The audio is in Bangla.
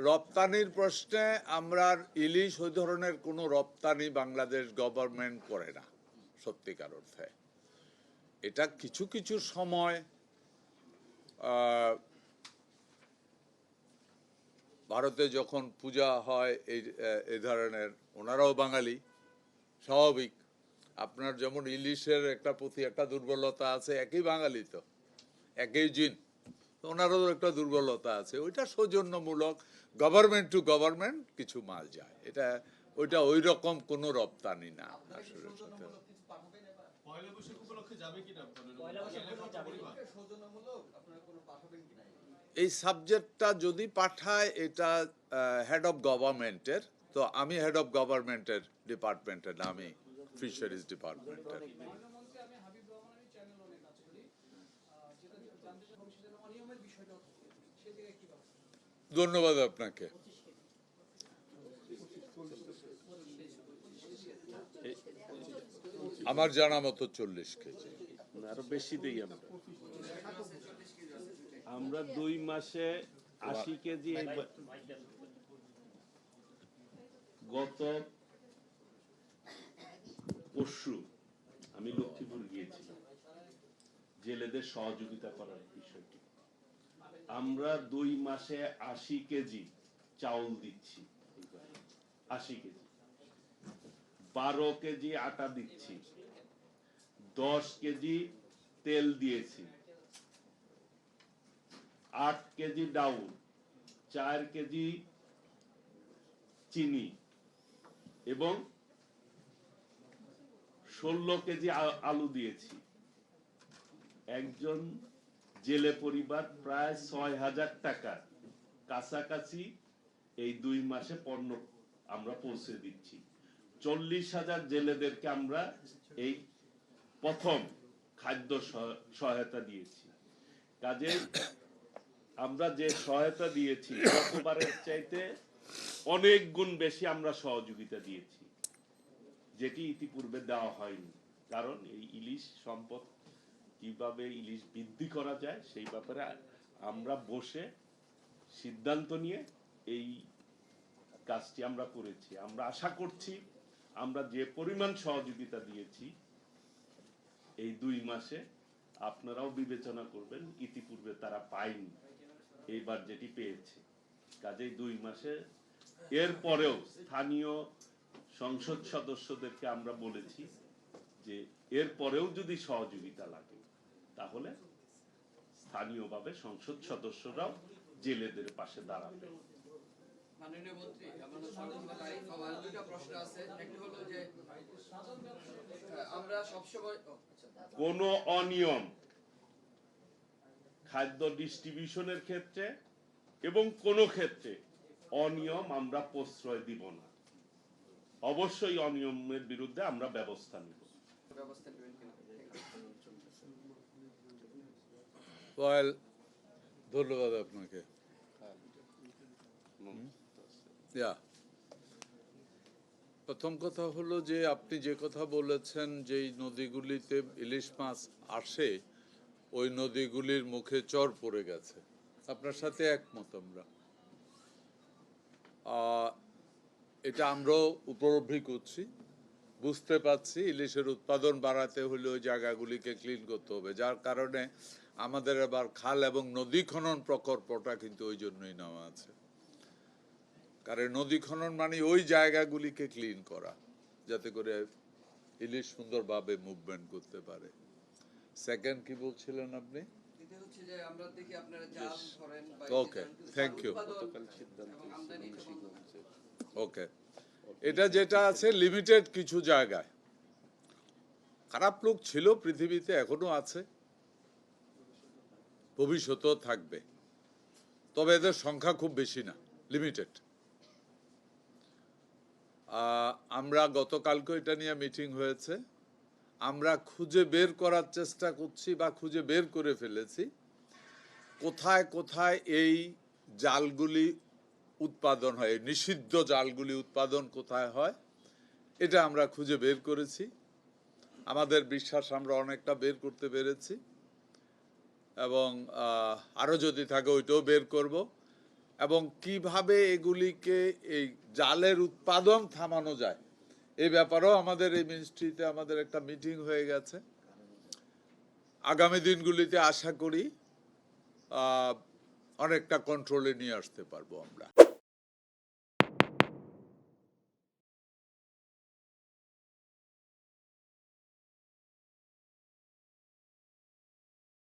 রপ্তানির প্রশ্নে আমরা ইলিশ ওই ধরনের কোনো রপ্তানি বাংলাদেশ গভর্নমেন্ট করে না সত্যিকার অর্থে। এটা কিছু কিছু সময় ভারতে যখন পূজা হয় এই ধরনের, ওনারাও বাঙালি, স্বাভাবিক। আপনার যেমন ইলিশের একটা প্রতি একটা দুর্বলতা আছে, একই বাঙালি তো, একই জিন, ওনারও একটা দুর্বলতা আছে। ওইটা সৌজন্যমূলক, গভর্নমেন্ট টু গভর্নমেন্ট কিছু মাল যায়, এটা ওইটা ওই রকম কোনো রপ্তানি না আসলে। এই সাবজেক্টটা যদি পাঠায়, এটা হেড অফ গভর্নমেন্টের, তো আমি হেড অফ গভর্নমেন্টের ডিপার্টমেন্টের না, আমি ফিশারিজ ডিপার্টমেন্টের। ধন্যবাদ আপনাকে। আমার জানা মতো 40 কেজি, আরো বেশি দিই আমরা 2 মাসে 80 কেজি। গত পরশু আমি লক্ষ্মীপুর গিয়েছিলাম জেলেদের সহযোগিতা করার বিষয়টি। আমরা 2 মাসে 80 কেজি চাউল দিচ্ছি, 80 কেজি, 12 কেজি আটা দিচ্ছি, 10 কেজি তেল দিয়েছি, 8 কেজি ডাউল, 4 কেজি চিনি এবং 16 কেজি আলু দিয়েছি। একজন জেলে পরিবার প্রায় 6,000 টাকা কাছাকাছি এই 2 মাসে পণ্য আমরা পৌঁছে দিচ্ছি। 40,000 জেলেদেরকে আমরা এই প্রথম খাদ্য সহায়তা দিয়েছি। কাজে আমরা যে সহায়তা দিয়েছি গতবারের চাইতে অনেক গুণ বেশি আমরা সহযোগিতা দিয়েছি, যেটি ইতিপূর্বে দেওয়া হয়নি। কারণ এই ইলিশ সম্পদ কিভাবে ইলিশ বৃদ্ধি করা যায় সেই ব্যাপারে আমরা বসে সিদ্ধান্ত নিয়ে এই কাজটি আমরা করেছি। আমরা আশা করছি আমরা যে পরিমাণ সহযোগিতা দিয়েছি এই 2 মাসে আপনারাও বিবেচনা করবেন, ইতিপূর্বে তারা পায়নি, এইবার যেটি পেয়েছে। কাজেই 2 মাসে এর পরেও স্থানীয় সংসদ সদস্যদেরকে আমরা বলেছি যে এর পরেও যদি সহযোগিতা লাগে তাহলে স্থানীয়ভাবে সংসদ সদস্যরাও জেলেদের পাশে দাঁড়াবে। মাননীয় মন্ত্রী, আমার দুটো প্রশ্ন আছে। একটি হলো যে আমরা সবসময় কোন অনিয়ম খাদ্য ডিস্ট্রিবিউশনের ক্ষেত্রে এবং কোন ক্ষেত্রে অনিয়ম আমরা প্রশ্রয় দিব না। অবশ্যই অনিয়মের বিরুদ্ধে আমরা ব্যবস্থা নিব। ধন্যবাদ আপনাকে। প্রথম কথা হলো যে আপনি যে কথা বলেছেন, যেই নদীগুলিতে ইলিশ মাছ আসে ওই নদীগুলির মুখে চর পড়ে গেছে, আপনার সাথে একমত আমরা। এটা আমরাও উপলব্ধি করছি, বুঝতে পারছি। ইলিশের উৎপাদন বাড়াতে হলে ওই জায়গাগুলিকে ক্লিন করতে হবে, যার কারণে আমাদের আবার খাল এবং নদী খনন প্রকল্পটা কিন্তু ওই জন্যই নেওয়া আছে। কারণ নদী খনন মানে ওই জায়গাগুলিকে ক্লিন করা, যাতে করে ইলিশ সুন্দরভাবে মুভমেন্ট করতে পারে। সেকেন্ড কি বলছিলেন আপনি? ওকে, থ্যাংক ইউ। ওকে, এটা যেটা আছে লিমিটেড কিছু জায়গায়। খারাপ লোক ছিল পৃথিবীতে, এখনো আছে, ভবিষ্যতেও থাকবে, তবে এদের সংখ্যা খুব বেশি না, লিমিটেড। আমরা গতকালকে এটা নিয়ে মিটিং হয়েছে, আমরা খুঁজে বের করার চেষ্টা করছি বা খুঁজে বের করে ফেলেছি কোথায় কোথায় এই জালগুলি উৎপাদন হয়, নিষিদ্ধ জালগুলি উৎপাদন কোথায় হয়, এটা আমরা খুঁজে বের করেছি। আমাদের বিশ্বাস আমরা অনেকটা বের করতে পেরেছি, এবং আরও যদি থাকে ওইটাও বের করব। এবং কিভাবে এগুলিকে এই জালের উৎপাদন থামানো যায় এই ব্যাপারেও আমাদের এই মিনিস্ট্রিতে আমাদের একটা মিটিং হয়ে গেছে। আগামী দিনগুলিতে আশা করি অনেকটা কন্ট্রোলে নিয়ে আসতে পারবো আমরা।